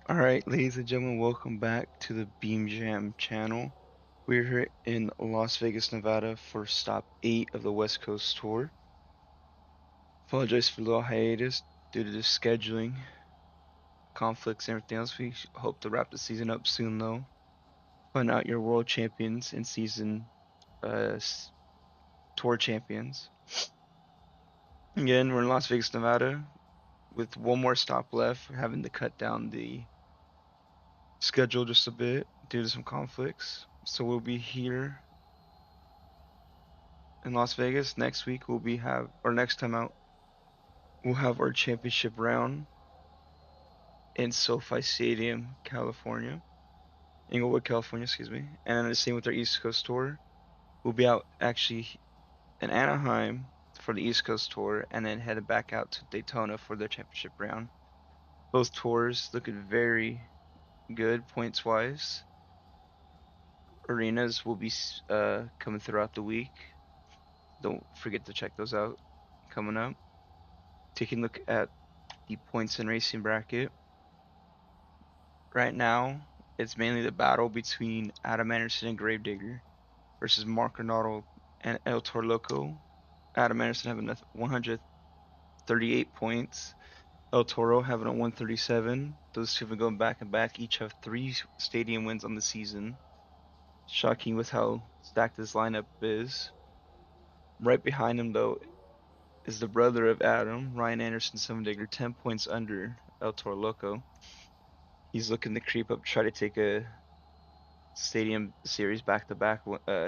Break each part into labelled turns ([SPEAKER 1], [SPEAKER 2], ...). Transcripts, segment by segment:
[SPEAKER 1] Alright, ladies and gentlemen, welcome back to the Beam Jam channel. We're here in Las Vegas, Nevada for stop 8 of the West Coast tour. Apologize for the little hiatus due to the scheduling, conflicts, and everything else. We hope to wrap the season up soon though. Find out your world champions and season uh, tour champions. Again, we're in Las Vegas, Nevada with one more stop left. We're having to cut down the schedule just a bit due to some conflicts. So we'll be here in Las Vegas. Next week next time out we'll have our championship round in SoFi Stadium, California, Inglewood, California, excuse me. And then the same with our East Coast tour. We'll be out actually in Anaheim for the East Coast tour, and then headed back out to Daytona for the championship round. Both tours looking very good points wise. Arenas will be coming throughout the week. Don't forget to check those out coming up. Taking a look at the points and racing bracket. Right now, it's mainly the battle between Adam Anderson and Gravedigger versus Mark Arnaldo and El Toro Loco. Adam Anderson having 138 points. El Toro having a 137. Those two have been going back and back. Each have 3 stadium wins on the season. Shocking with how stacked this lineup is. Right behind him, though, is the brother of Adam, Ryan Anderson Sevendigger, 10 points under El Toro Loco. He's looking to creep up, try to take a Stadium Series back-to-back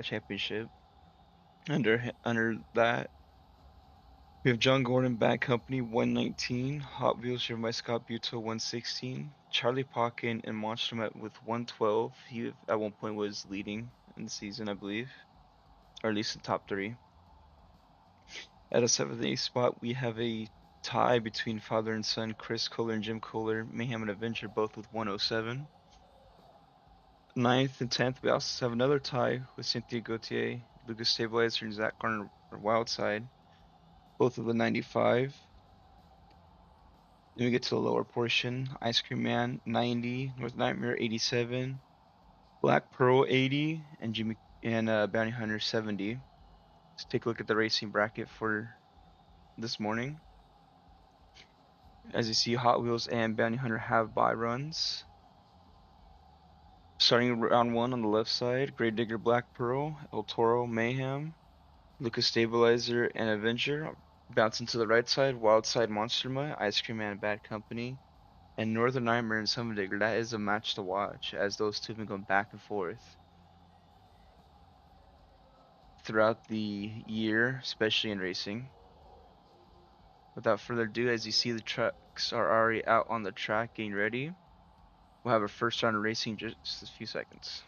[SPEAKER 1] championship. Under that, we have John Gordon Bad Company 119, Hot Wheels driven by Scott Buto 116, Charlie Pocken and Monster Met with 112. He at one point was leading in the season, I believe, or at least the top 3. At a 7th and 8th spot, we have a tie between father and son Chris Kohler and Jim Kohler, Mayhem and Adventure, both with 107. 9th and 10th, we also have another tie with Cynthia Gauthier, Lucas Stabilizer, and Zach Garner Wildside, both of the 95. Then we get to the lower portion. Ice Cream Man 90, North Nightmare 87, Black Pearl 80, and Jimmy and Bounty Hunter 70. Let's take a look at the racing bracket for this morning. As you see, Hot Wheels and Bounty Hunter have bye runs. Starting round 1 on the left side, Gravedigger Black Pearl, El Toro Mayhem, Lucas Stabilizer and Avenger. Bouncing to the right side, Wildside Monster Mutt, Ice Cream Man Bad Company, and Northern Nightmare and Summerdigger. That is a match to watch, as those two have been going back and forth throughout the year, especially in racing. Without further ado, as you see, the trucks are already out on the track getting ready. We'll have our first round of racing in just a few seconds.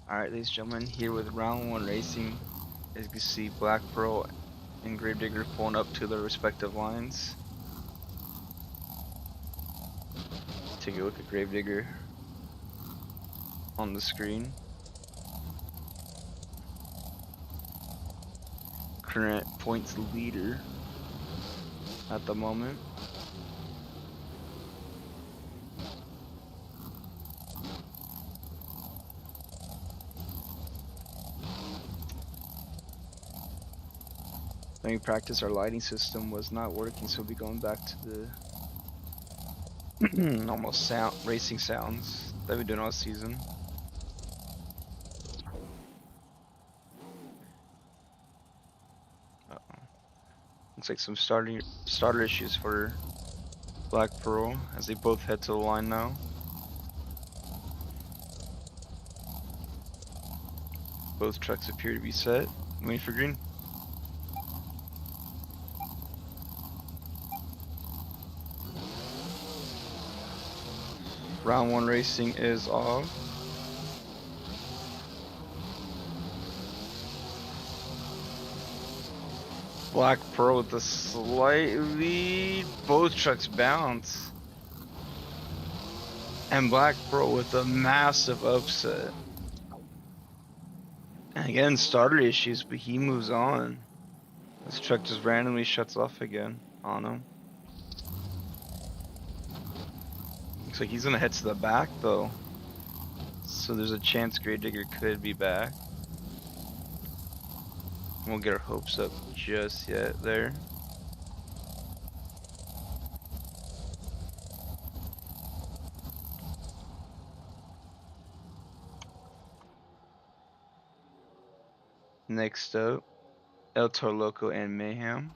[SPEAKER 1] Alright, ladies and gentlemen, here with round 1 racing. As you can see, Black Pearl and Gravedigger pulling up to their respective lines. Take a look at Gravedigger on the screen. Current points leader at the moment. During practice, our lighting system was not working, so we'll be going back to the almost racing sounds that we've been doing all season. Looks like some starter issues for Black Pearl as they both head to the line now. Both trucks appear to be set. Waiting for green. Round 1 racing is off. Black Pearl with a slight lead. Both trucks bounce. And Black Pearl with a massive upset. And again, starter issues, but he moves on. This truck just randomly shuts off again on him. Looks like he's gonna head to the back though. So there's a chance Gravedigger could be back. Won't get our hopes up just yet there. Next up, El Toro Loco and Mayhem.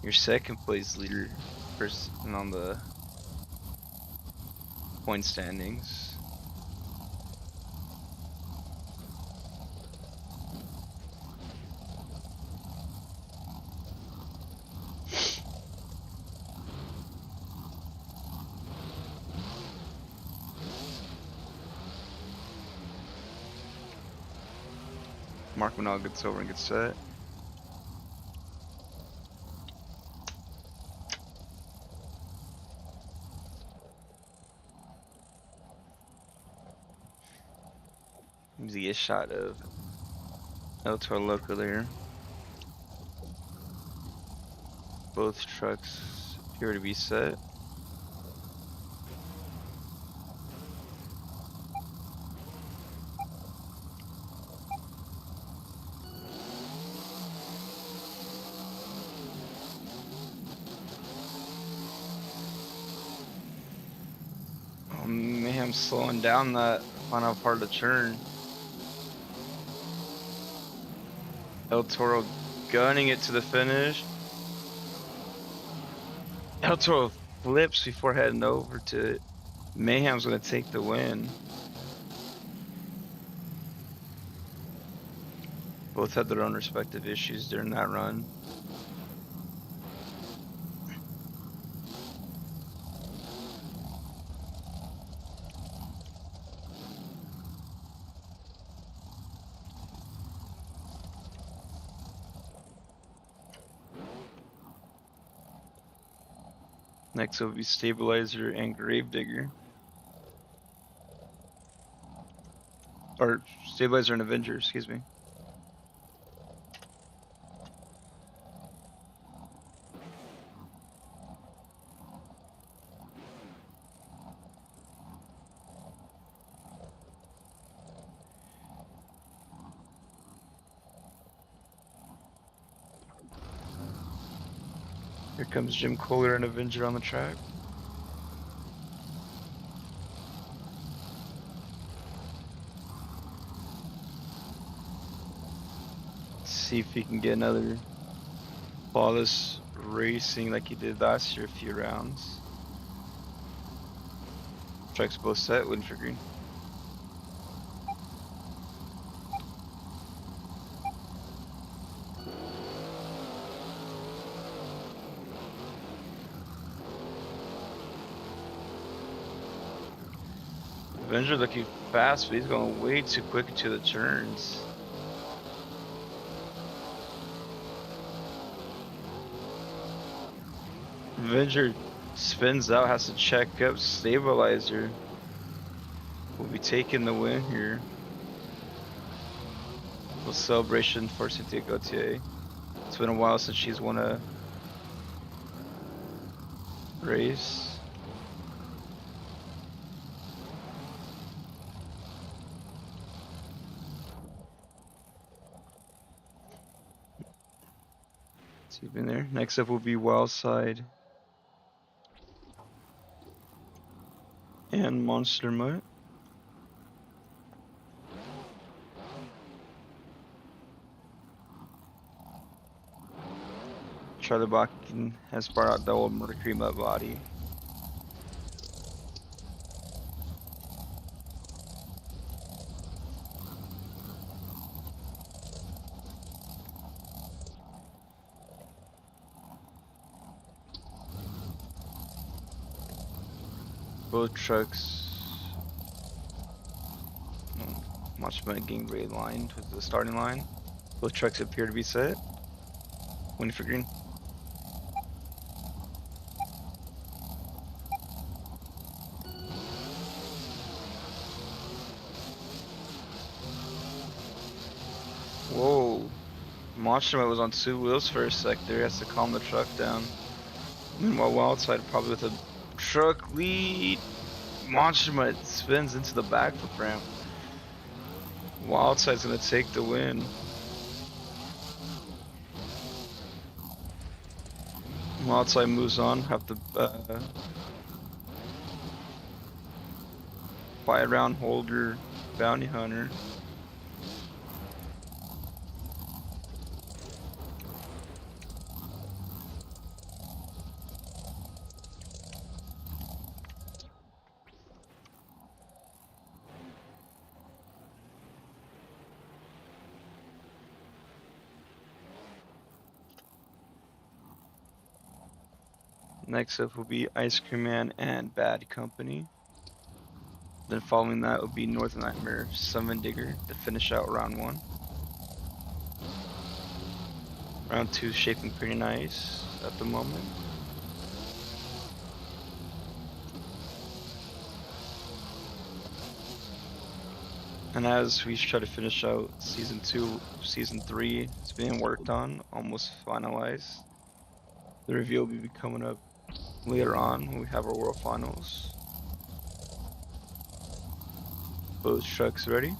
[SPEAKER 1] Your second place leader person on the point standings. Mark Manal gets over and gets set. Usually a shot of El Toro Loco there. Both trucks appear to be set. Oh, Mayhem slowing down that final part of the turn. El Toro gunning it to the finish. El Toro flips before heading over to it. Mayhem's gonna take the win. Both had their own respective issues during that run. Next will be Stabilizer and Gravedigger. Or Stabilizer and Avenger, excuse me. Here comes Jim Kohler and Avenger on the track. Let's see if he can get another flawless racing like he did last year, a few rounds. Tracks both set, waiting for green. Avenger looking fast, but he's going way too quick into the turns. Avenger spins out, has to check up. Stabilizer will be taking the win here. A celebration for Cynthia Gauthier. It's been a while since she's won a race. See you've been there. Next up will be Wildside and Monster Mutt. Charlie Bakken has brought out the old Mercury mud body. Both trucks. Machima getting red lined with the starting line. Both trucks appear to be set. Waiting for green. Whoa. Machima was on 2 wheels for a sec there. He has to calm the truck down. Meanwhile, Wildside probably with a truck lead. Machima spins into the backflip ramp. Wildside's gonna take the win. Wildside moves on. Have to buy around holder bounty hunter. Next up will be Ice Cream Man and Bad Company. Then following that will be Northern Nightmare, Summon Digger to finish out round 1. Round 2 is shaping pretty nice at the moment. And as we try to finish out Season 2, Season 3 is being worked on, almost finalized. The review will be coming up later on when we have our World Finals. Both trucks ready.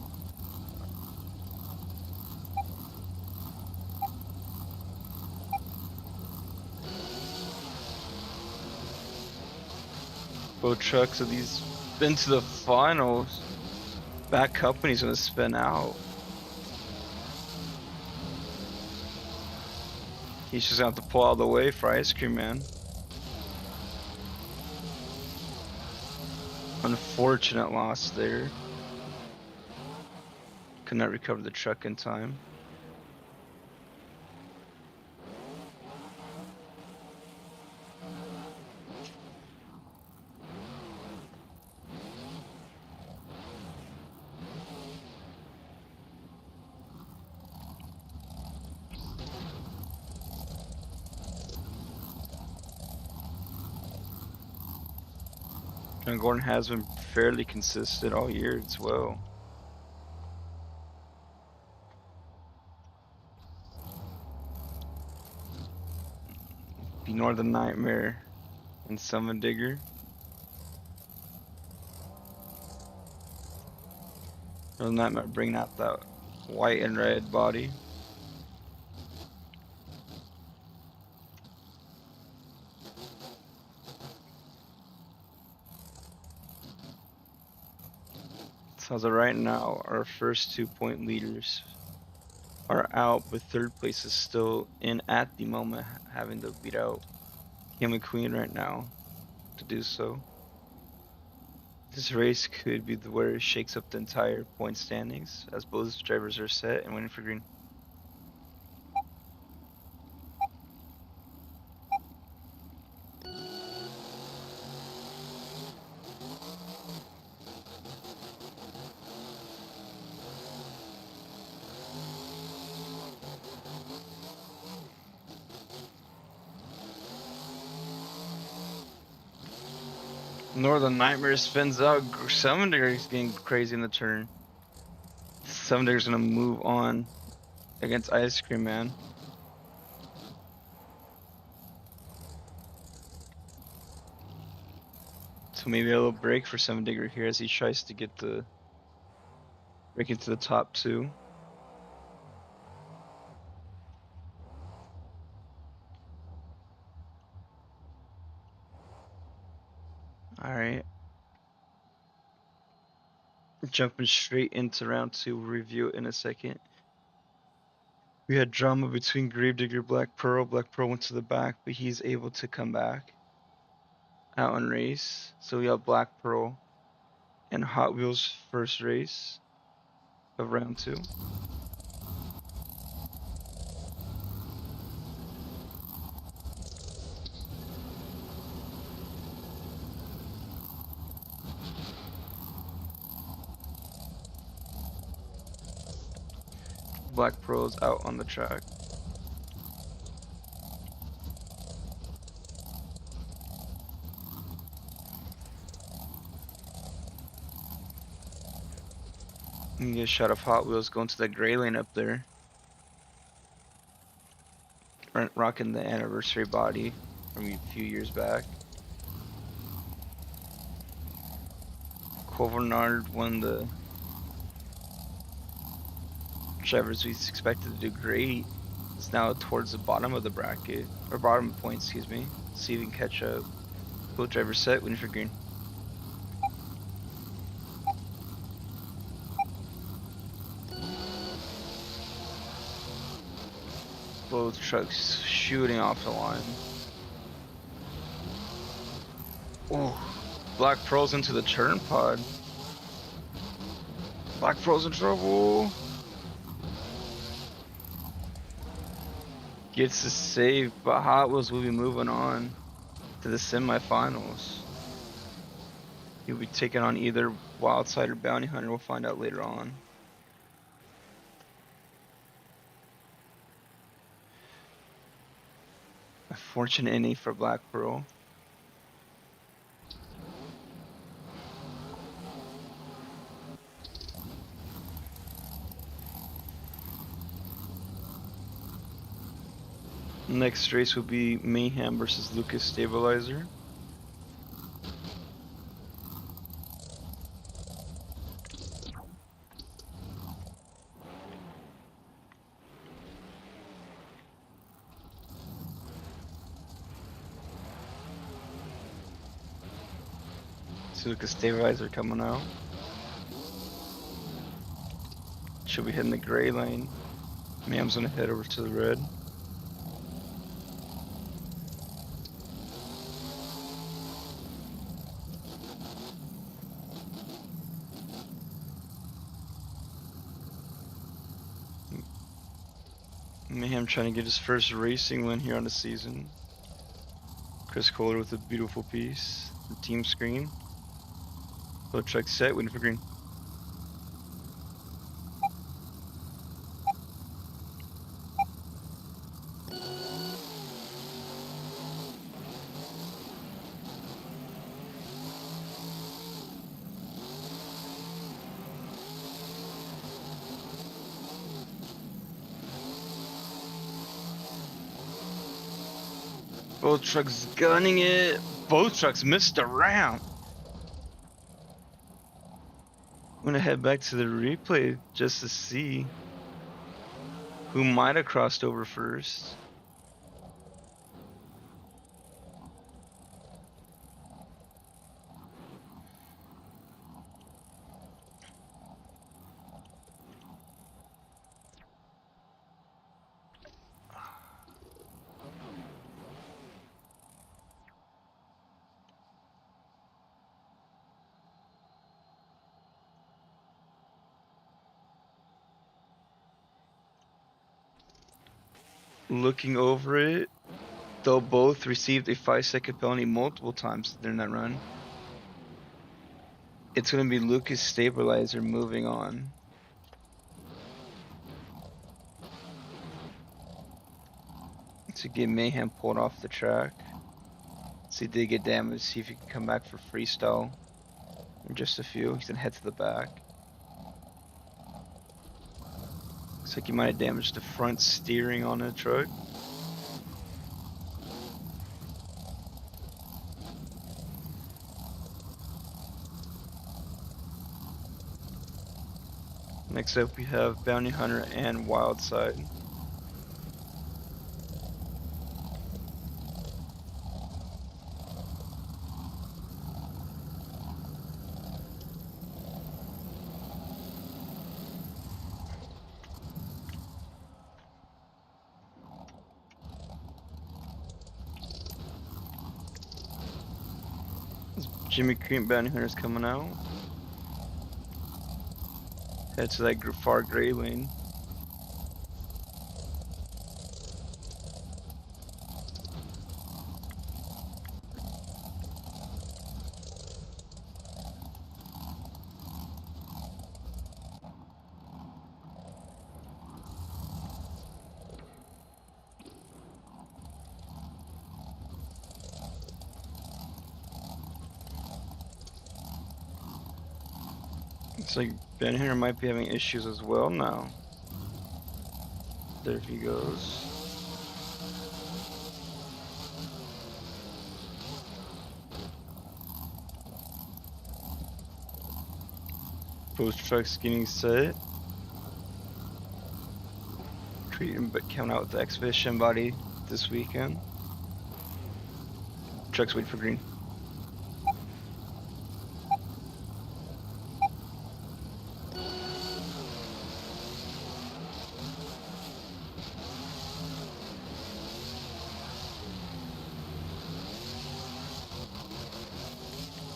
[SPEAKER 1] Both trucks of these been to the finals. Bad Company's gonna spin out. He's just gonna have to pull out of the way for Ice Cream Man. Unfortunate loss there. Could not recover the truck in time. John Gordon has been fairly consistent all year as well. Be Northern Nightmare and Summon Digger. Northern Nightmare bringing out that white and red body. So as of right now, our first 2-point leaders are out, but third place is still in at the moment, having to beat out King and Queen right now to do so. This race could be where it shakes up the entire point standings, as both drivers are set and waiting for green. Northern Nightmare spins out. Summon Digger is getting crazy in the turn. Summon Digger's gonna move on against Ice Cream Man. So maybe a little break for Summon Digger here as he tries to get the break into the top 2. Alright. Jumping straight into round 2, we'll review it in a second. We had drama between Gravedigger, Black Pearl. Black Pearl went to the back, but he's able to come back out and race. So we have Black Pearl and Hot Wheels first race of round 2. Black Pearl's out on the track. You get a shot of Hot Wheels going to the gray lane up there. Rocking the anniversary body from a few years back. Corvenard won the drivers we expected to do great. It's now towards the bottom of the bracket, or bottom point, excuse me. See if we can catch up. Both drivers set, waiting for green. Both trucks shooting off the line. Oh, Black Pearl's into the turn pod. Black Pearl's in trouble. Gets the save, but Hot Wheels will be moving on to the semifinals. He'll be taking on either Wildside or Bounty Hunter. We'll find out later on. A fortunate inning for Black Pearl. Next race will be Mayhem versus Lucas Stabilizer. See Lucas Stabilizer coming out. Should be hitting the gray lane. Mayhem's gonna head over to the red. Mayhem trying to get his first racing win here on the season. Chris Kohler with a beautiful piece. The team screen. Both trucks set, waiting for green. Both trucks gunning it. Both trucks missed a round. I'm gonna head back to the replay just to see who might have crossed over first. Looking over it, they'll both received a 5-second penalty multiple times during that run. It's going to be Lucas Stabilizer moving on. To get Mayhem pulled off the track. So he did get damaged. See if he can come back for freestyle in just a few. He's going to head to the back. Looks like he might have damaged the front steering on the truck. Next up we have Bounty Hunter and Wildside. Jimmy Cream Bounty Hunter's coming out. Head to that far gray lane. Looks like Bounty Hunter might be having issues as well now. There he goes. Post truck's getting set. Creating, but coming out with the Expedition body this weekend. Truck's waiting for green.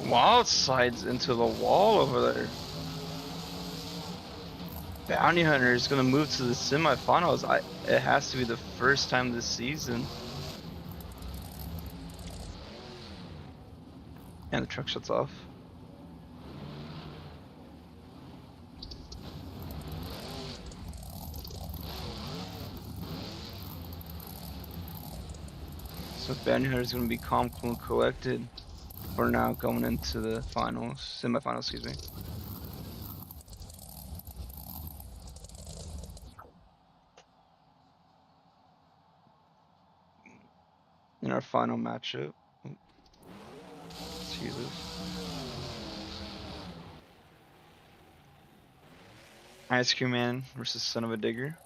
[SPEAKER 1] Wild slides into the wall over there. Bounty Hunter is gonna move to the semifinals. It has to be the first time this season. And the truck shuts off. So Bounty Hunter is gonna be calm, cool, and collected for now going into the finals, semifinals, excuse me. In our final matchup. Jesus. Ice Cream Man versus Son of a Digger.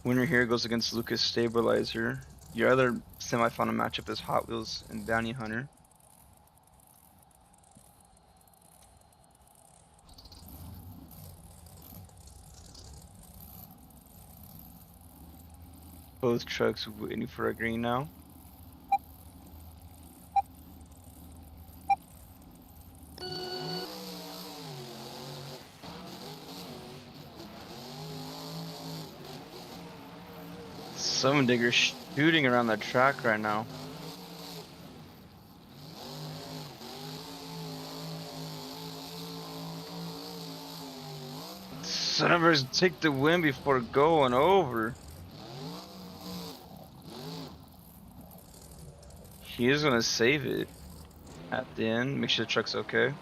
[SPEAKER 1] Winner here goes against Lucas Stabilizer. Your other semifinal matchup is Hot Wheels and Bounty Hunter. Both trucks waiting for a green now. Some digger shooting around the track right now. Son of a take the win before going over. He is gonna save it at the end. Make sure the truck's okay.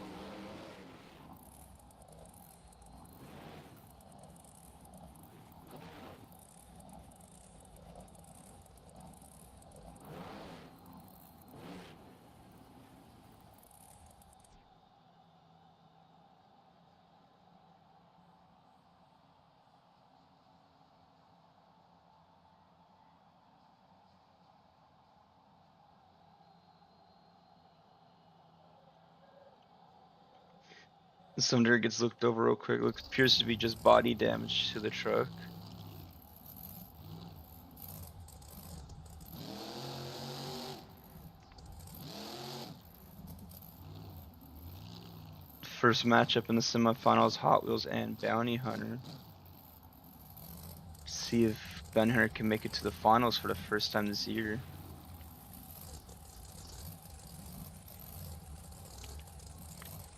[SPEAKER 1] Some dirt gets looked over real quick. Appears to be just body damage to the truck. First matchup in the semifinals, Hot Wheels and Bounty Hunter. See if Bounty Hunter can make it to the finals for the first time this year.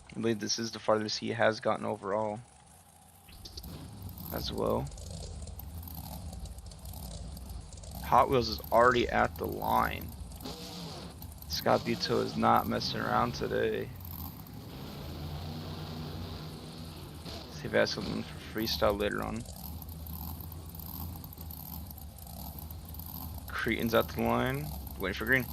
[SPEAKER 1] I believe this is the farthest he has gotten overall as well. Hot Wheels is already at the line. Scott Buteau is not messing around today. See if I have something for freestyle later on. Cretan's at the line, waiting for green.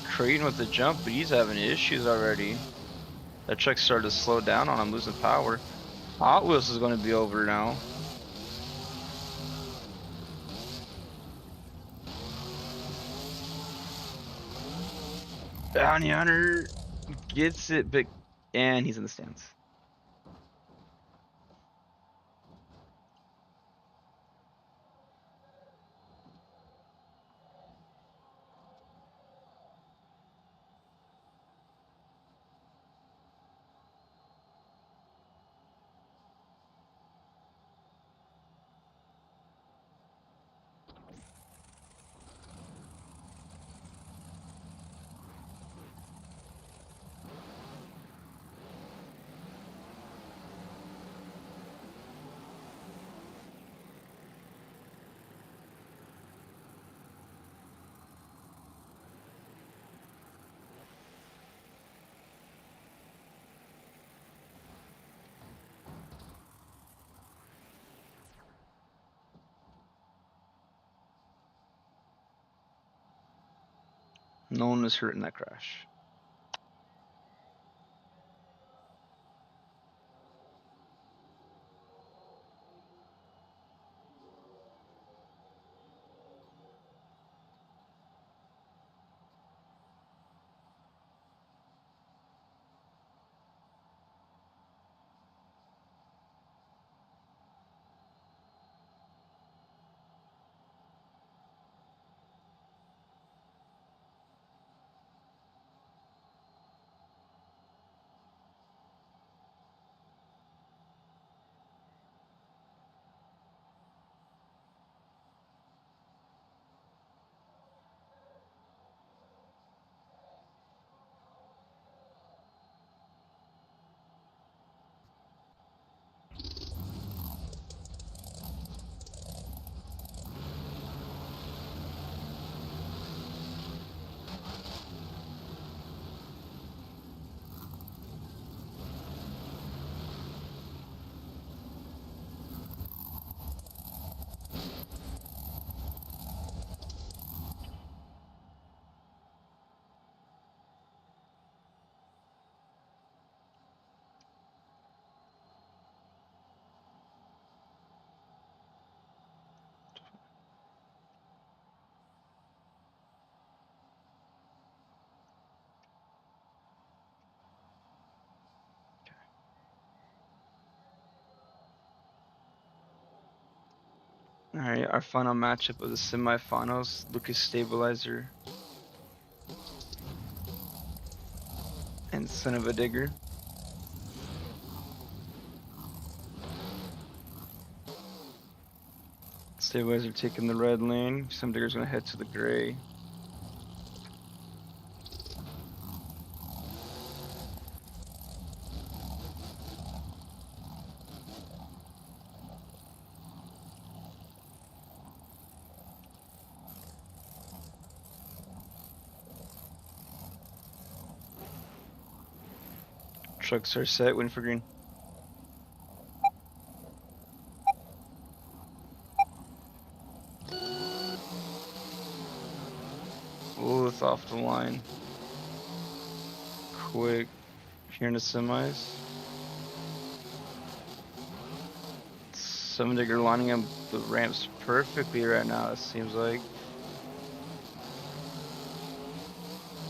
[SPEAKER 1] Cretan with the jump, but he's having issues already. That truck started to slow down on him, losing power. Hot Wheels is going to be over now. Bounty Hunter gets it, but and he's in the stands. No one was hurt in that crash. Alright, our final matchup of the semifinals, Lucas Stabilizer and Son of a Digger. Stabilizer taking the red lane, Son of a Digger's gonna head to the gray. Trucks are set, waiting for green. Oh, it's off the line. Quick. Here in the semis. Son of a Digger lining up the ramps perfectly right now, it seems like.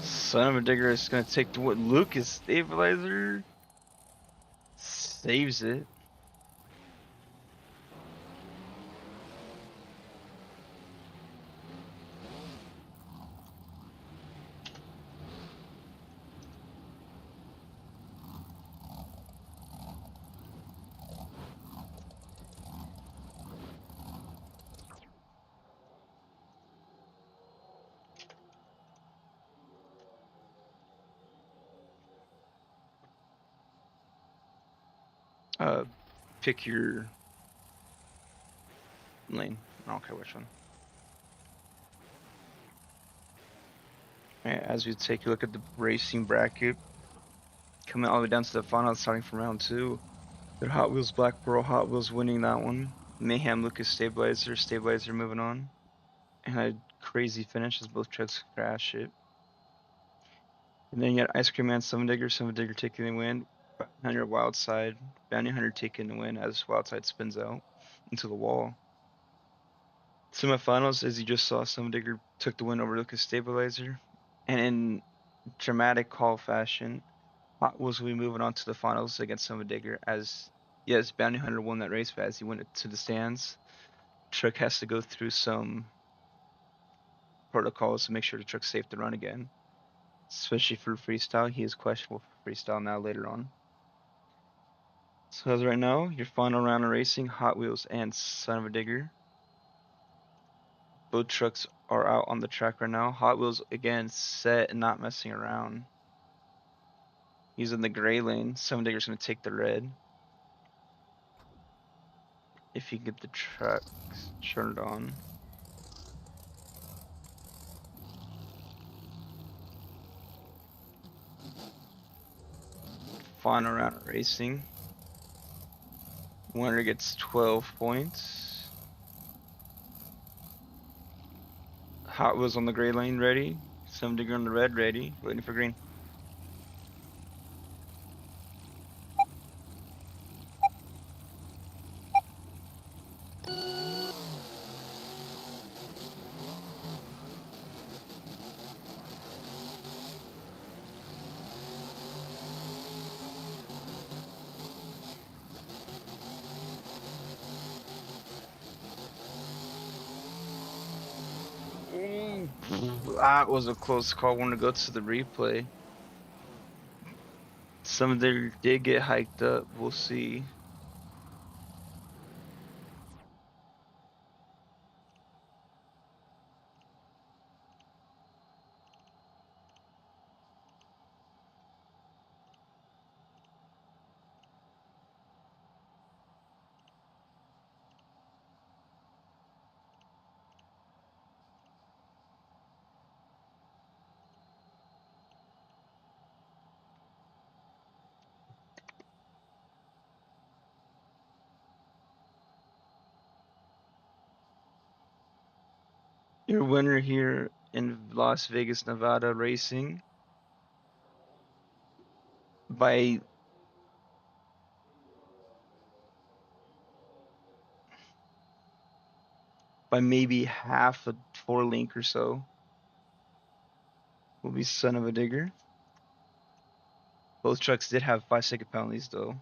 [SPEAKER 1] Son of a Digger is gonna take the wood. Lucas Stabilizer saves it. Pick your lane. I don't care which one. Right, as we take a look at the racing bracket, coming all the way down to the final, starting from round 2. Their Hot Wheels Black Pearl, Hot Wheels winning that one. Mayhem Lucas Stabilizer, Stabilizer moving on. And a crazy finish as both trucks crash it. And then you got Ice Cream Man, Son Digger taking the win. Hunter Wildside, Bounty Hunter taking the win as Wildside spins out into the wall. Semifinals, as you just saw, Son Digger took the win over Lucas Stabilizer. And in dramatic call fashion, Hot Wheels will be moving on to the finals against Summer Digger as yes, Bounty Hunter won that race, but as he went to the stands, Truck has to go through some protocols to make sure the truck's safe to run again. Especially for freestyle. He is questionable for freestyle now later on. So as right now, your final round of racing, Hot Wheels and Son of a Digger. Both trucks are out on the track right now. Hot Wheels again set and not messing around. He's in the gray lane. Son of a Digger's gonna take the red. If you get the trucks turned on. Final round of racing. Winner gets 12 points. Hot Wheels on the gray lane ready. Some Digger on the red ready. Waiting for green. That was a close call. Want to go to the replay. Some of them did get hiked up. We'll see. Your winner here in Las Vegas, Nevada racing by maybe half a 4 link or so will be Son of a Digger. Both trucks did have 5-second penalties though.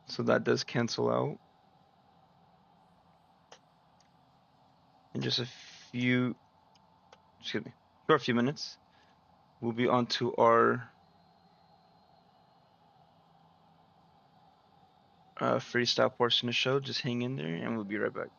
[SPEAKER 1] So that does cancel out. In just a few, for a few minutes, we'll be on to our freestyle portion of the show. Just hang in there and we'll be right back.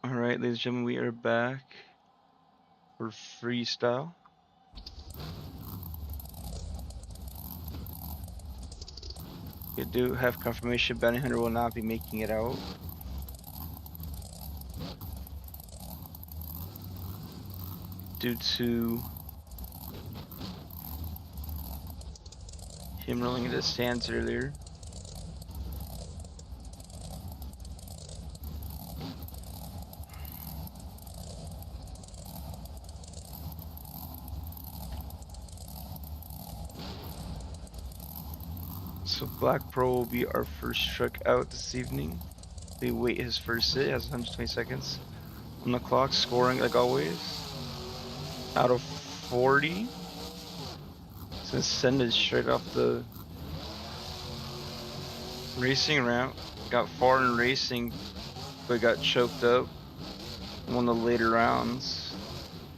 [SPEAKER 1] Alright, ladies and gentlemen, we are back for freestyle. You do have confirmation Bounty Hunter will not be making it out. Due to him rolling into sands earlier. So Black Pearl will be our first truck out this evening. We wait his first hit, has 120 seconds on the clock, scoring like always. Out of 40. Since send it straight off the racing ramp. Got far in racing, but got choked up in one of the later rounds.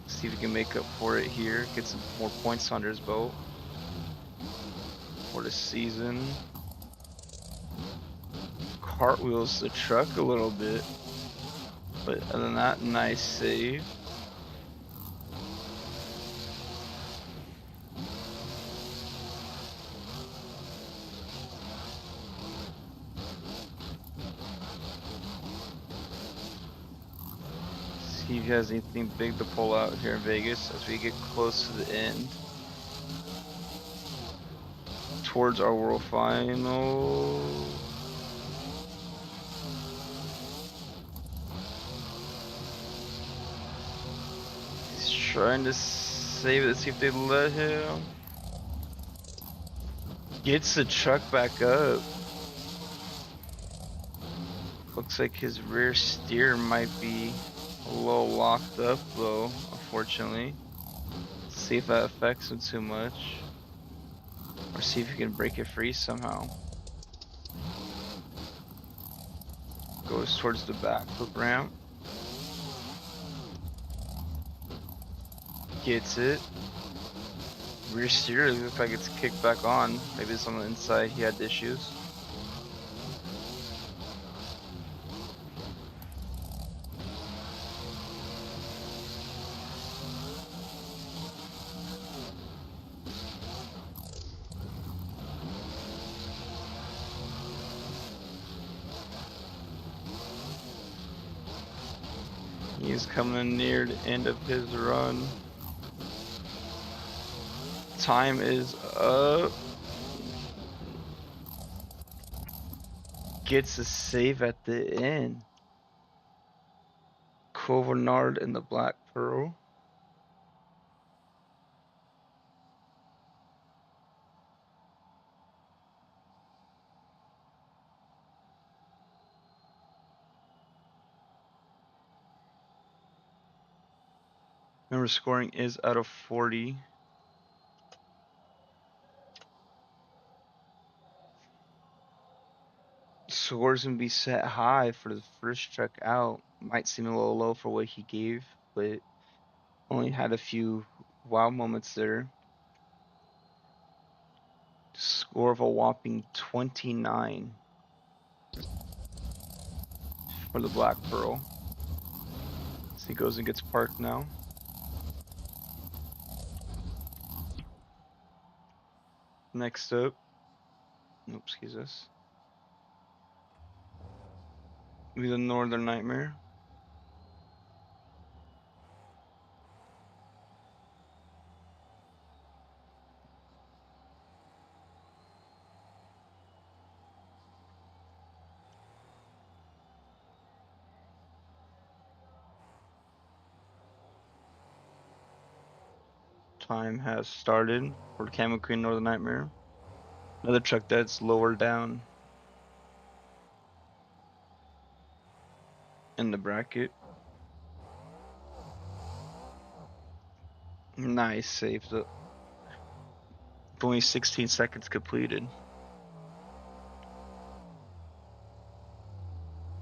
[SPEAKER 1] See if we can make up for it here. Get some more points under his belt for the season. Cartwheels the truck a little bit, but other than that, nice save. See if he has anything big to pull out here in Vegas as we get close to the end. Towards our world final. He's trying to save it, see if they let him. Gets the truck back up. Looks like his rear steer might be a little locked up though, unfortunately. See if that affects him too much. Or see if he can break it free somehow. Goes towards the backflip ramp. Gets it. Rear steer looks like it's kicked back on. Maybe it's on the inside, he had issues. He's coming near the end of his run. Time is up. Gets a save at the end. Covenard and the Black Pearl. Remember, scoring is out of 40. Scores can be set high for the first truck out. Might seem a little low for what he gave, but only had a few wow moments there. Score of a whopping 29 for the Black Pearl. So he goes and gets parked now. Next up, oops, excuse us. Be the Northern Nightmare. Time has started for Camo Queen Northern Nightmare. Another truck that's lower down in the bracket. Nice save. Only 16 seconds completed.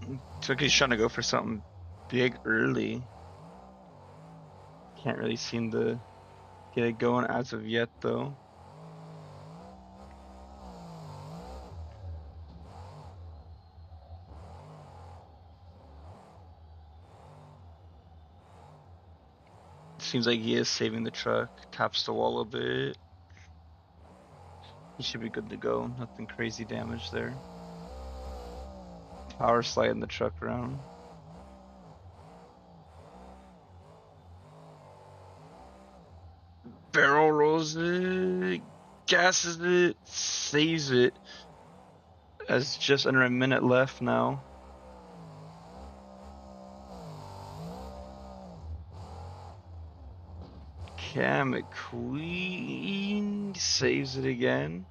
[SPEAKER 1] Looks like he's trying to go for something big early. Can't really seem to get it going as of yet though. Seems like he is saving the truck. Taps the wall a bit. He should be good to go. Nothing crazy damage there. Power sliding the truck around. Barrel rolls it. Gasses it. Saves it. As just under a minute left now. Cam McQueen saves it again.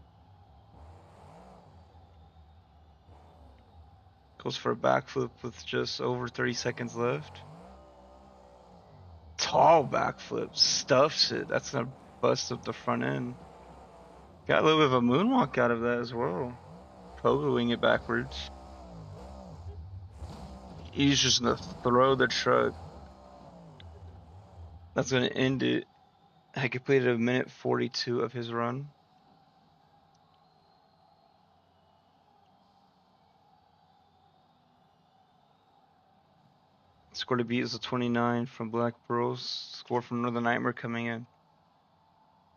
[SPEAKER 1] Goes for a backflip with just over 30 seconds left. Tall backflip. Stuffs it. That's gonna bust up the front end. Got a little bit of a moonwalk out of that as well. Pogoing it backwards. He's just gonna throw the truck. That's gonna end it. I completed a minute 42 of his run. Score to beat is a 29 from Black Pearls. Score from Northern Nightmare coming in.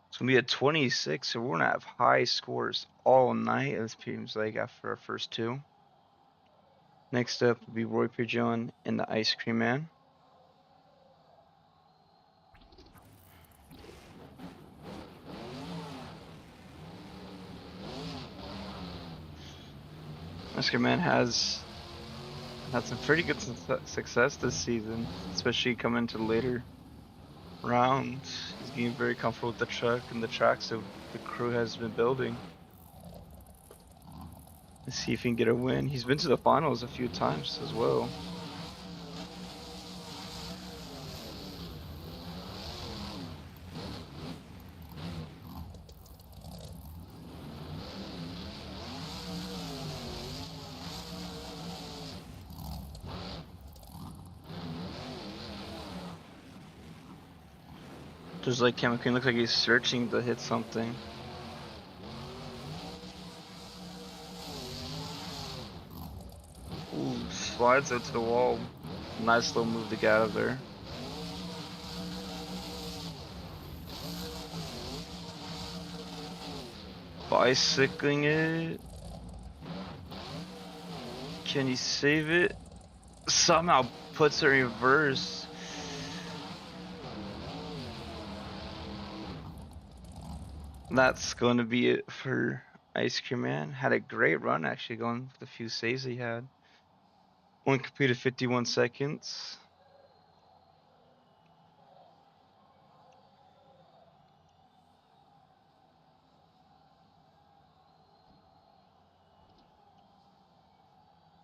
[SPEAKER 1] It's gonna be a 26, so we're gonna have high scores all night, it seems like, after our first two. Next up will be Roy Pigeon and the Ice Cream Man. Ice Cream Man has had some pretty good success this season, especially coming to the later rounds. He's getting very comfortable with the truck and the tracks that the crew has been building. Let's see if he can get a win. He's been to the finals a few times as well. Just like Cam McQueen looks like he's searching to hit something. Ooh, slides out to the wall. Nice little move to get out of there. Bicycling it. Can he save it? Somehow puts it in reverse. That's going to be it for Ice Cream Man. Had a great run actually, going with the few saves he had. One completed 51 seconds.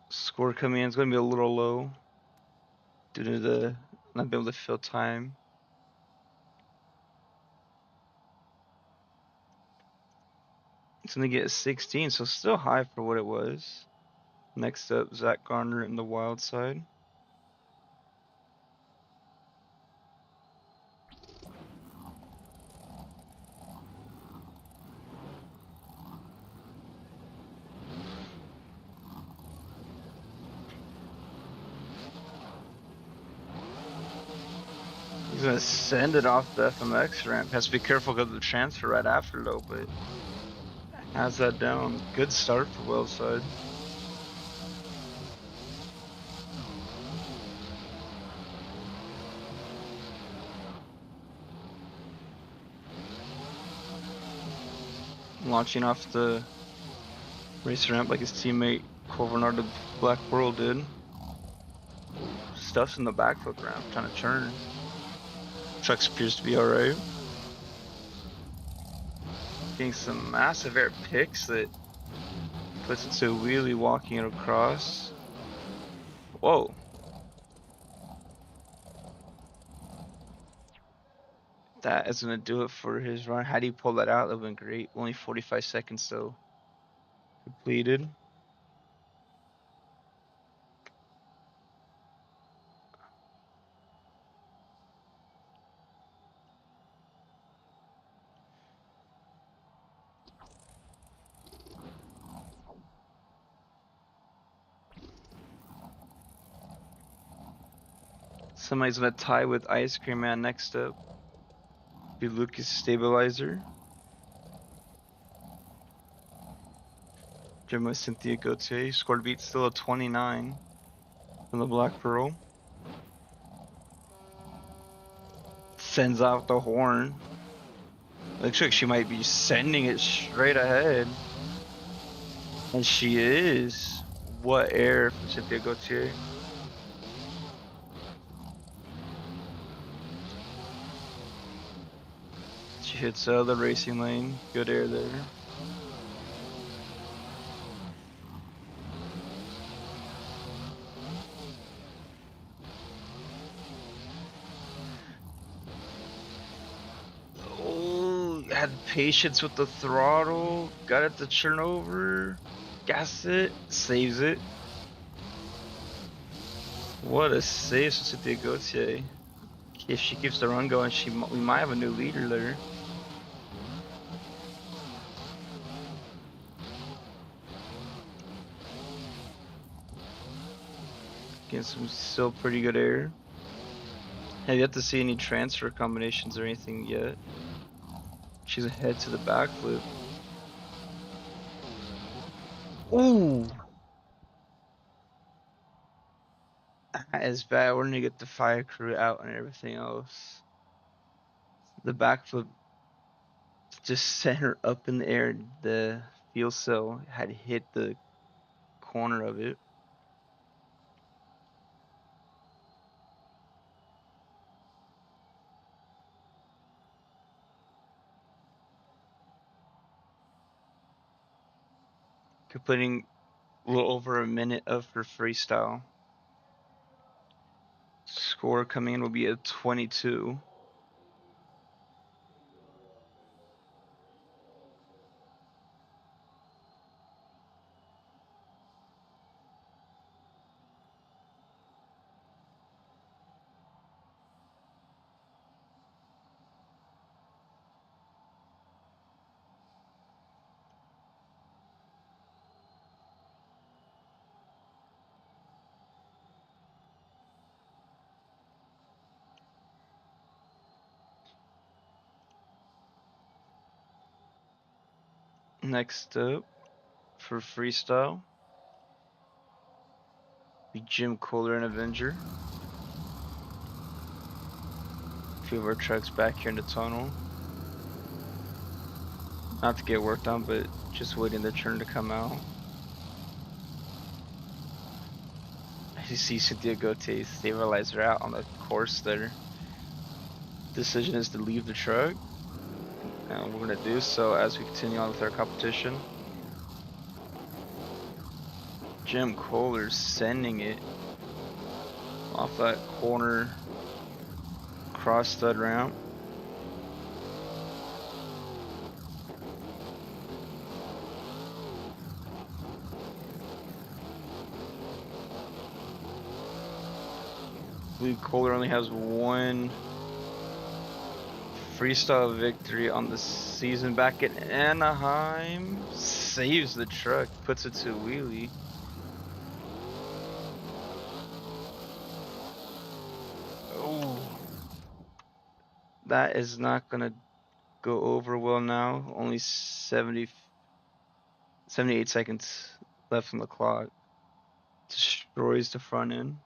[SPEAKER 1] Score coming in is going to be a little low due to the not being able to fill time. It's going to get 16, so still high for what it was. Next up, Zach Garner in the Wild Side. He's gonna send it off the FMX ramp. Has to be careful because of the transfer right after though, but has that down. Good start for Wildside. Launching off the race ramp like his teammate Corvinard of Black Pearl did. Stuff's in the backflip ramp, trying to turn. Truck appears to be alright. Getting some massive air picks that puts it to a wheelie walking it across. Whoa. That is gonna do it for his run. How do you pull that out? That would have been great. Only 45 seconds though. Completed. Somebody's gonna tie with Ice Cream Man next up. Be Lucas Stabilizer. Gemma Cynthia Gauthier. Scored beat still at 29 from the Black Pearl. Sends out the horn. Looks like she might be sending it straight ahead. And she is. What air from Cynthia Gauthier. She hits the racing lane. Good air there. Oh, had patience with the throttle. Got it to turn over. Gas it. Saves it. What a save from Cynthia Gauthier. If she keeps the run going, we might have a new leader there. Getting some still pretty good air. Have yet to see any transfer combinations or anything yet. She's ahead to the backflip. Ooh! That is bad. We're gonna get the fire crew out and everything else. The backflip just sent her up in the air. The fuel cell had hit the corner of it. Completing a little over a minute of her freestyle. Score coming in will be a 22. Next up for freestyle, be Jim Kohler and Avenger. A few of our trucks back here in the tunnel. Not to get worked on, but just waiting their turn to come out. You see Cynthia Gauthier stabilizer out on the course there. Decision is to leave the truck, and we're going to do so as we continue on with our competition. Jim Kohler sending it off that corner cross stud ramp. I believe Kohler only has one freestyle victory on the season back at Anaheim. Saves the truck, puts it to a wheelie. Oh, that is not gonna go over well now. Only 78 seconds left on the clock. Destroys the front end.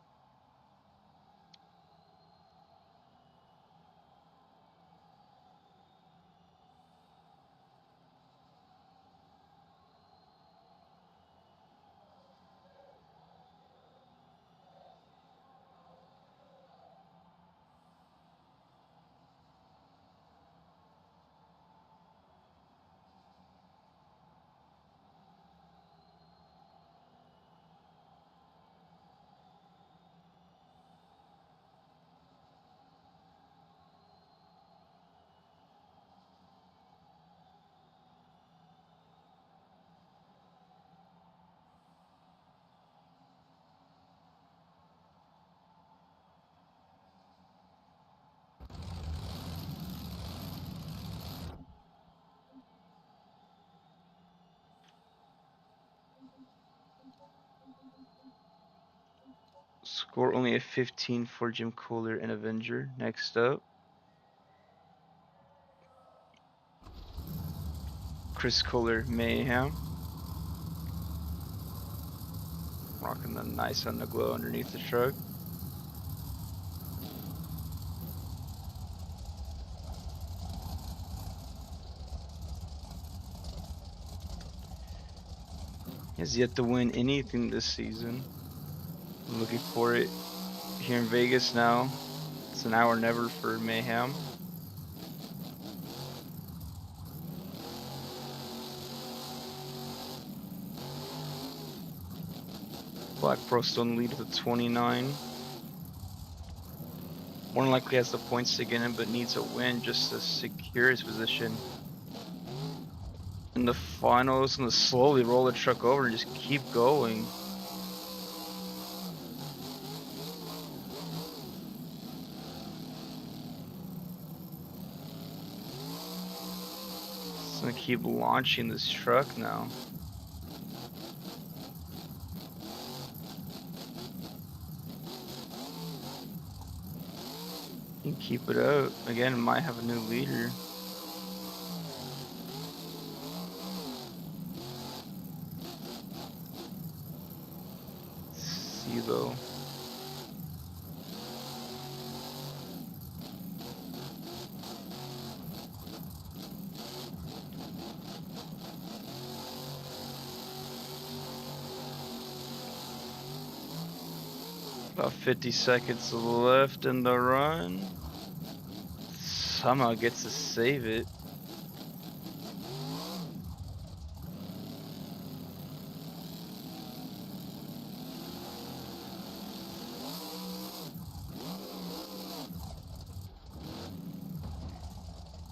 [SPEAKER 1] Score only a 15 for Jim Kohler and Avenger. Next up, Chris Kohler, Mayhem. Rocking the nice underglow underneath the truck. He has yet to win anything this season. I'm looking for it here in Vegas now. It's an hour never for Mayhem. Black Pro still in the lead with a 29. More than likely has the points to get in, but needs a win just to secure his position. In the finals, and to slowly roll the truck over and just keep going. It's gonna keep launching this truck now. You can keep it up. Again, it might have a new leader. Let's see though. About 50 seconds left in the run. Somehow gets to save it.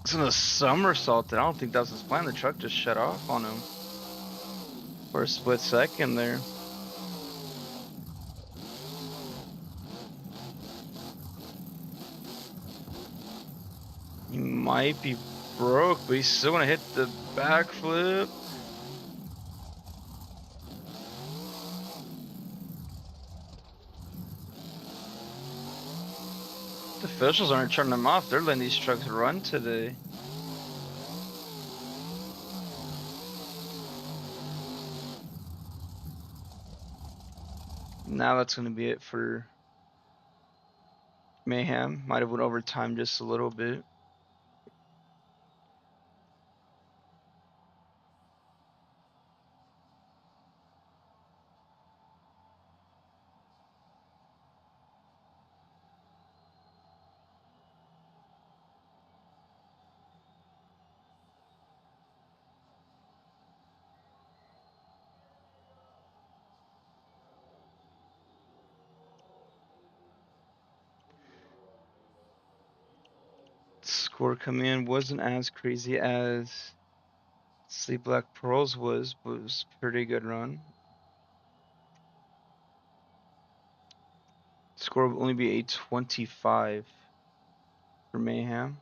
[SPEAKER 1] It's in a somersault. I don't think that was his plan. The truck just shut off on him for a split second there. He might be broke, but he's still gonna hit the backflip. The officials aren't turning them off. They're letting these trucks run today. Now that's gonna be it for Mayhem. Might have went over time just a little bit. Score coming in wasn't as crazy as Sleep Black Pearls was, but it was a pretty good run. Score will only be a 25 for Mayhem.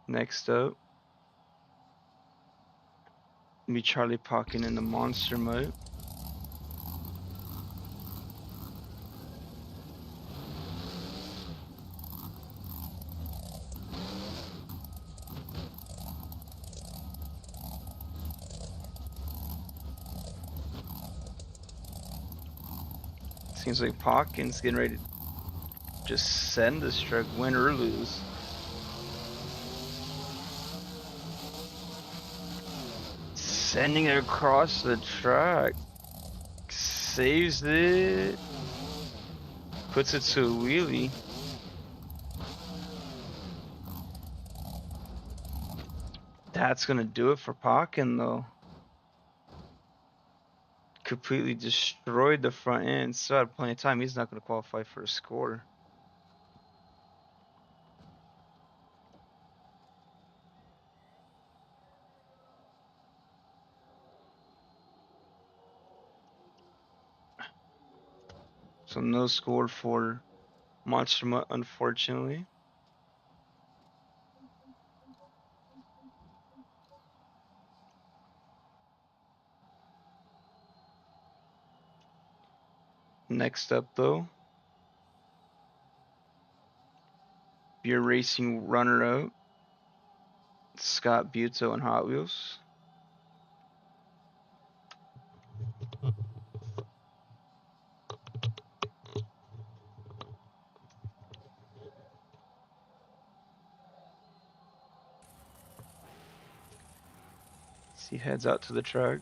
[SPEAKER 1] Next up, be Charlie Pocken in the monster mode. Seems like Pocken's getting ready to just send this truck, win or lose. Sending it across the track. Saves it. Puts it to a wheelie. That's gonna do it for Pocken though. Completely destroyed the front end. Still had plenty of time. He's not gonna qualify for a score. So no score for Monster Mutt, unfortunately. Next up though, your racing runner-up, Scott Buto and Hot Wheels. He heads out to the track.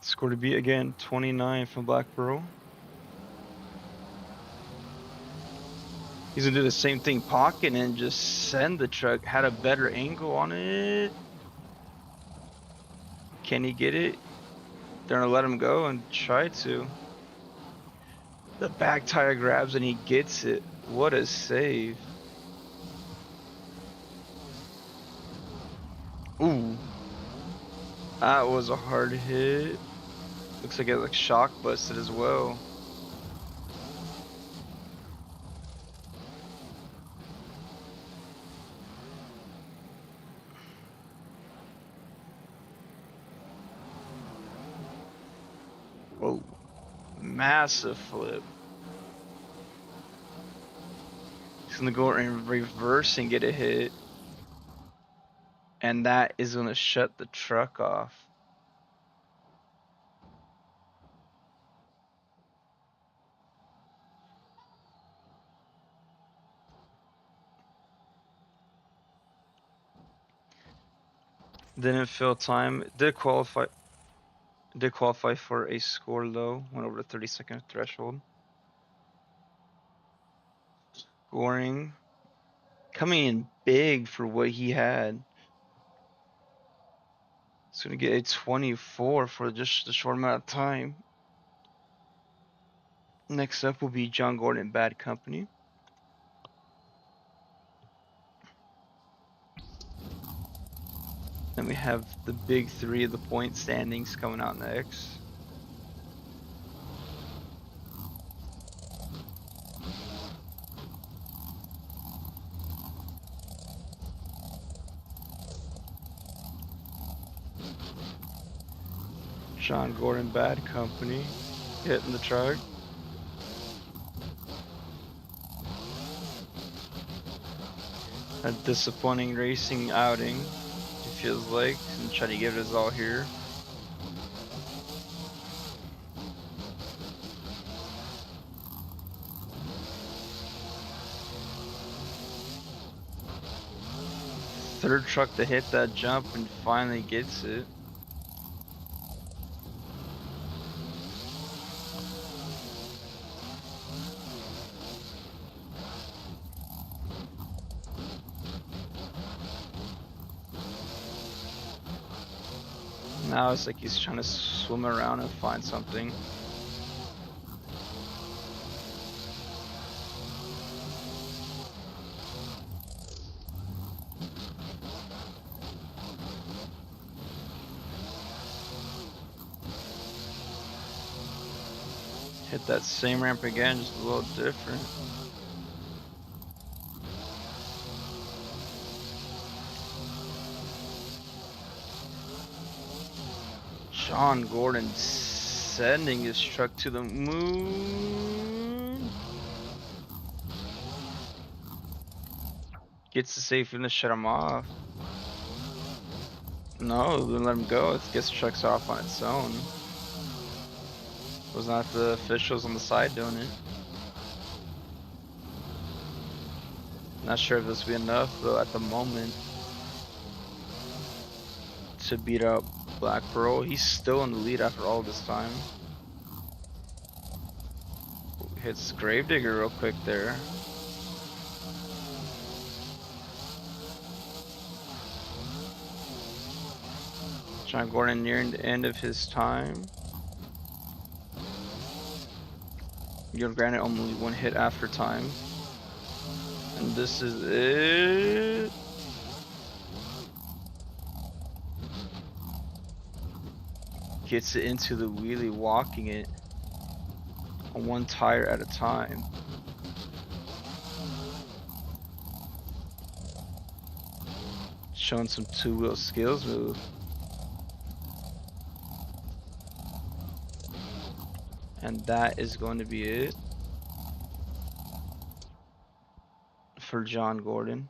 [SPEAKER 1] Score to beat again, 29 from Black Pearl. He's gonna do the same thing, pocket and just send the truck. Had a better angle on it. Can he get it? They're gonna let him go and try to. The back tire grabs and he gets it. What a save. Ooh. That was a hard hit. Looks like it like shock busted as well. Whoa. Massive flip. He's gonna go in reverse and get a hit. And that is gonna shut the truck off. Didn't fill time. Did qualify for a score though. Went over the 30-second threshold. Scoring. Coming in big for what he had. He's gonna get a 24 for just a short amount of time. Next up will be John Gordon, Bad Company. Then we have the big three of the point standings coming out next. John Gordon, Bad Company, hitting the track. A disappointing racing outing, it feels like, and trying to give it his all here. Third truck to hit that jump and finally gets it. Now it's like he's trying to swim around and find something. Hit that same ramp again, just a little different. John Gordon sending his truck to the moon. Gets the safe and to shut him off. No, then let him go. It gets the truck's off on its own. Was not the officials on the side doing it. Not sure if this will be enough though at the moment to beat up Black Pearl. He's still in the lead after all this time. Hits Gravedigger real quick there. John Gordon nearing the end of his time. You're granted only one hit after time. And this is it. Gets it into the wheelie, walking it on one tire at a time. Showing some two-wheel skills move. And that is going to be it for John Gordon.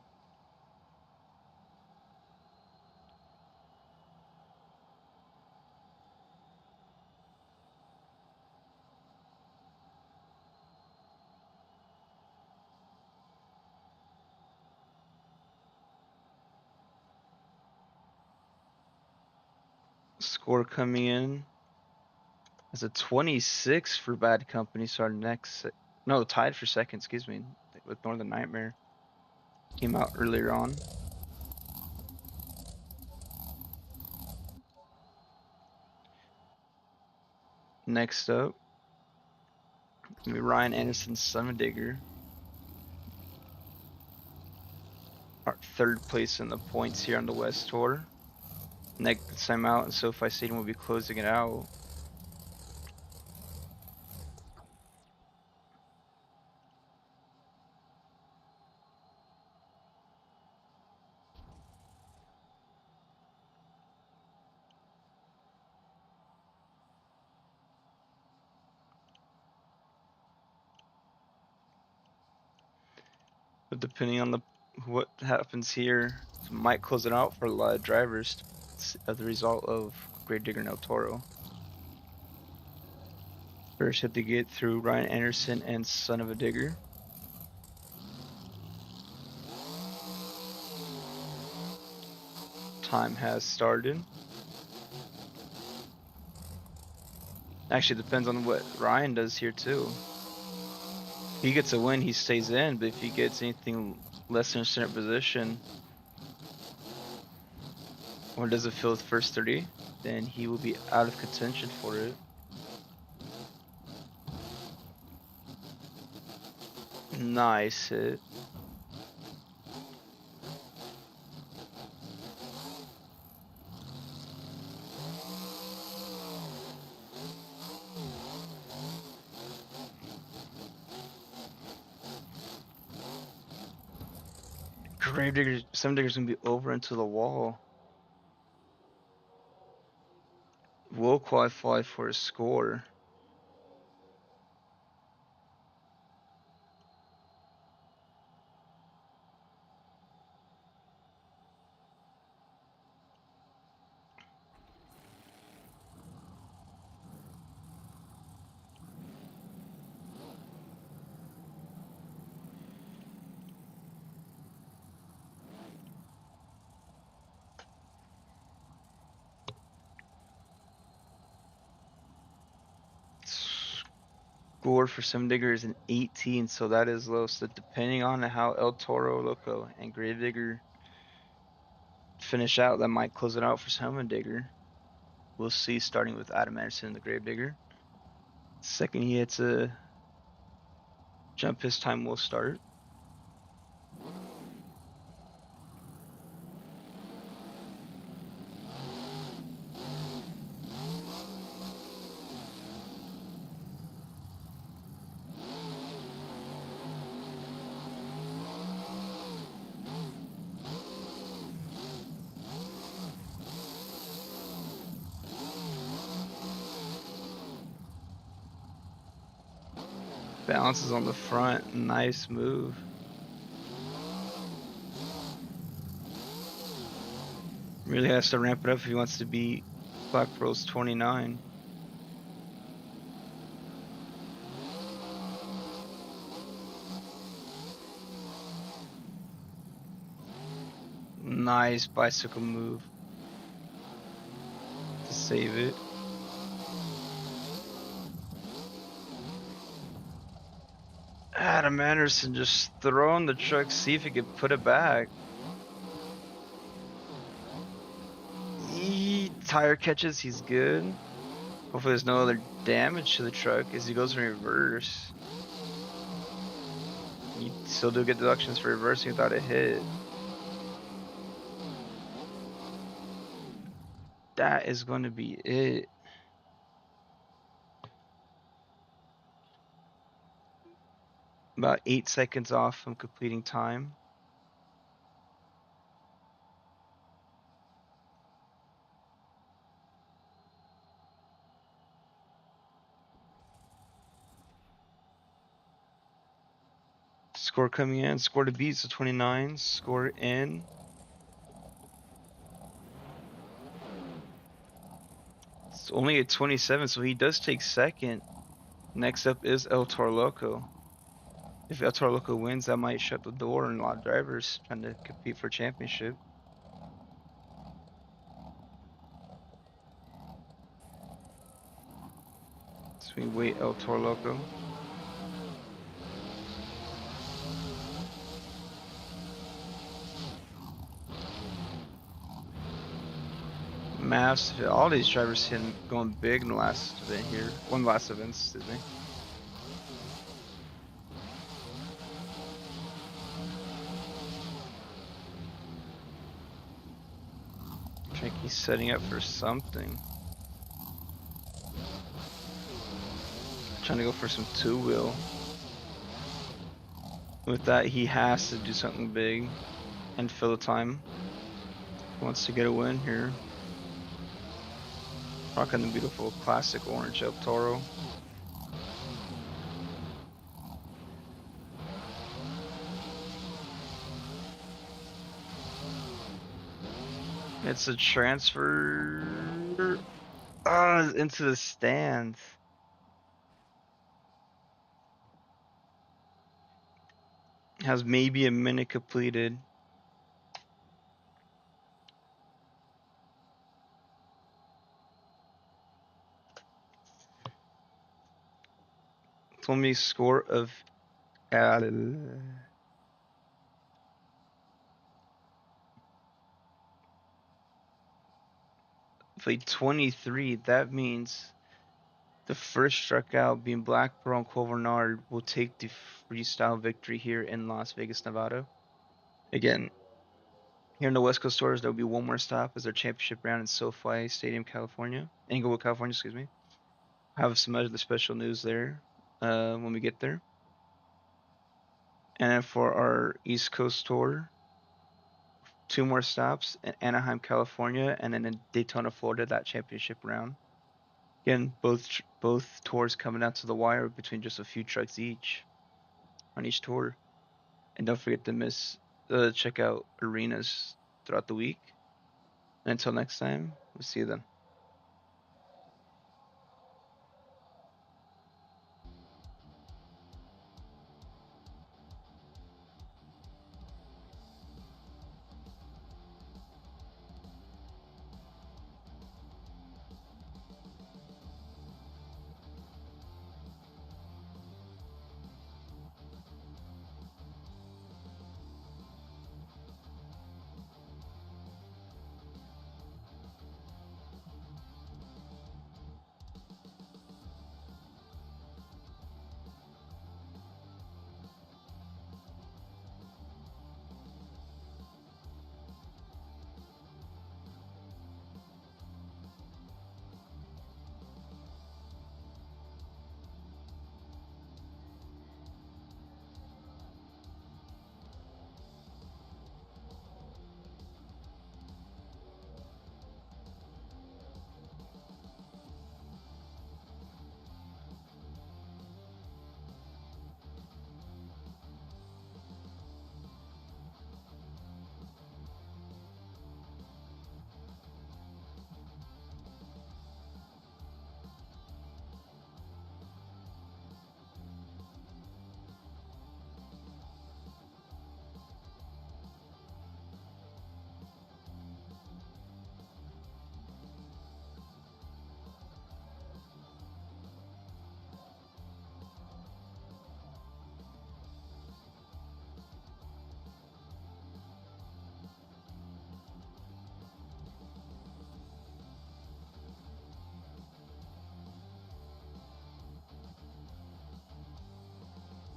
[SPEAKER 1] Score coming in is a 26 for Bad Company. So our next, no, tied for second, excuse me, with Northern Nightmare. Came out earlier on. Next up, gonna be Ryan Anderson's Son of a Digger. Our third place in the points here on the West Tour. Next time out in SoFi Stadium, we'll be closing it out. But depending on what happens here, might close it out for a lot of drivers as a result of Gravedigger and El Toro. First, have to get through Ryan Anderson and Son of a Digger. Time has started. Actually, depends on what Ryan does here too. If he gets a win, he stays in, but if he gets anything less than center position, or doesn't fill the first 30, then he will be out of contention for it. Nice hit. Gravedigger, Seven Digger's gonna be over into the wall. Will qualify for a score. Score for Seven Digger is an 18, so that is low. So depending on how El Toro, Loco, and Gravedigger finish out, that might close it out for Seven Digger. We'll see, starting with Adam Anderson and the Gravedigger. Second he hits a jump, his time will start. Balances on the front, nice move. Really has to ramp it up if he wants to beat Black Pearl's 29. Nice bicycle move to save it. Adam Anderson just throwing the truck, see if he could put it back. Tire catches, he's good. Hopefully there's no other damage to the truck as he goes in reverse. You still do get deductions for reversing without a hit. That is going to be it. About 8 seconds off from completing time. Score coming in. Score to beat, so 29. Score in. It's only at 27, so he does take second. Next up is El Toro Loco. If El Toro Loco wins, that might shut the door on a lot of drivers trying to compete for championship. So we wait El Toro Loco. Mass, all these drivers hitting going big in the last event here. One last event, excuse me. I think he's setting up for something. Trying to go for some two-wheel. With that, he has to do something big and fill the time. He wants to get a win here. Rocking the beautiful classic orange El Toro. It's a transfer into the stands. Has maybe a minute completed. Told me score of played 23. That means the first struck out being Black Pearl and Covenard will take the freestyle victory here in Las Vegas, Nevada. Again, here in the West Coast Tours, there'll be one more stop as their championship round in SoFi Stadium, California, Inglewood, California, excuse me. Have some other special news there when we get there. And then for our East Coast tour, 2 more stops in Anaheim, California, and then in Daytona, Florida, that championship round. Again, both tours coming out to the wire between just a few trucks each on each tour. And don't forget to check out arenas throughout the week. And until next time, we'll see you then.